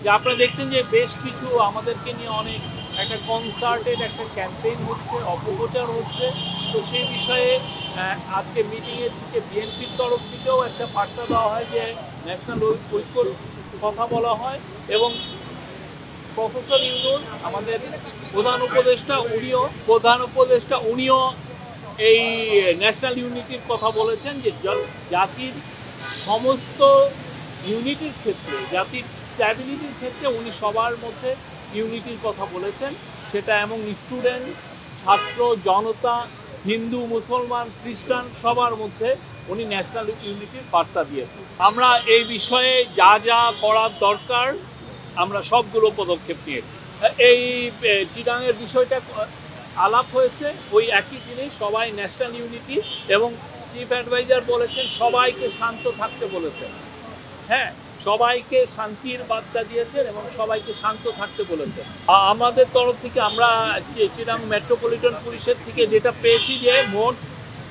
যে আপনারা দেখছেন যে বেশ কিছু আমাদেরকে নিয়ে অনেক একটা কনসার্টেড একটা ক্যাম্পেইন হচ্ছে, অপপ্রচার হচ্ছে। তো সেই বিষয়ে আজকে মিটিংয়ের থেকে বিএনপির তরফ থেকেও একটা বার্তা দেওয়া হয় যে ন্যাশনাল ঐক্যর কথা বলা হয় এবং প্রফেসর ইউনূস আমাদের প্রধান উপদেষ্টা উনিও এই ন্যাশনাল ইউনিটির কথা বলেছেন যে জাতির সমস্ত ইউনিটির ক্ষেত্রে, জাতির স্ট্যাবিলিটির ক্ষেত্রে উনি সবার মধ্যে ইউনিটির কথা বলেছেন। সেটা এবং স্টুডেন্ট, ছাত্র, জনতা, হিন্দু, মুসলমান, খ্রিস্টান সবার মধ্যে উনি ন্যাশনাল ইউনিটির বার্তা দিয়েছেন। আমরা এই বিষয়ে যা যা করার দরকার আমরা সবগুলো পদক্ষেপ নিয়েছি। এই চিটাংয়ের বিষয়টা আলাপ হয়েছে, ওই একই জিনিস, সবাই ন্যাশনাল ইউনিটি এবং চিফ অ্যাডভাইজার বলেছেন সবাইকে শান্ত থাকতে বলেছেন। হ্যাঁ, সবাইকে শান্তির বার্তা দিয়েছেন এবং সবাইকে শান্ত থাকতে বলেছেন। আমাদের তরফ থেকে আমরা চিটাং মেট্রোপলিটন পুলিশের থেকে যেটা পেয়েছি যে মোট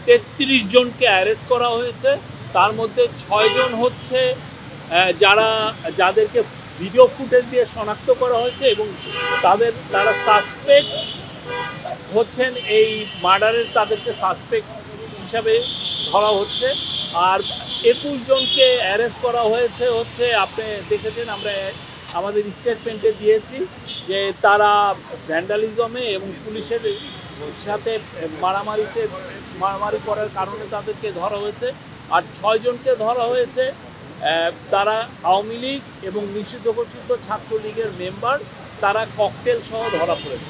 ৩৩ জনকে অ্যারেস্ট করা হয়েছে। তার মধ্যে ৬ জন হচ্ছে যাদেরকে ভিডিও ফুটেজ দিয়ে শনাক্ত করা হয়েছে এবং তারা সাসপেক্ট হচ্ছেন, এই মার্ডারের তাদেরকে সাসপেক্ট হিসাবে ধরা হচ্ছে। আর ২১ জনকে অ্যারেস্ট করা হয়েছে হচ্ছে, আপনি দেখেছেন আমরা আমাদের স্টেটমেন্টে দিয়েছি যে তারা ভ্যান্ডালিজমে এবং পুলিশের সাথে মারামারি করার কারণে তাদেরকে ধরা হয়েছে। আর ৬ জনকে ধরা হয়েছে, তারা আওয়ামী লীগ এবং নিষিদ্ধ ঘোষিত ছাত্রলীগের মেম্বার, তারা ককটেল সহ ধরা পড়েছে।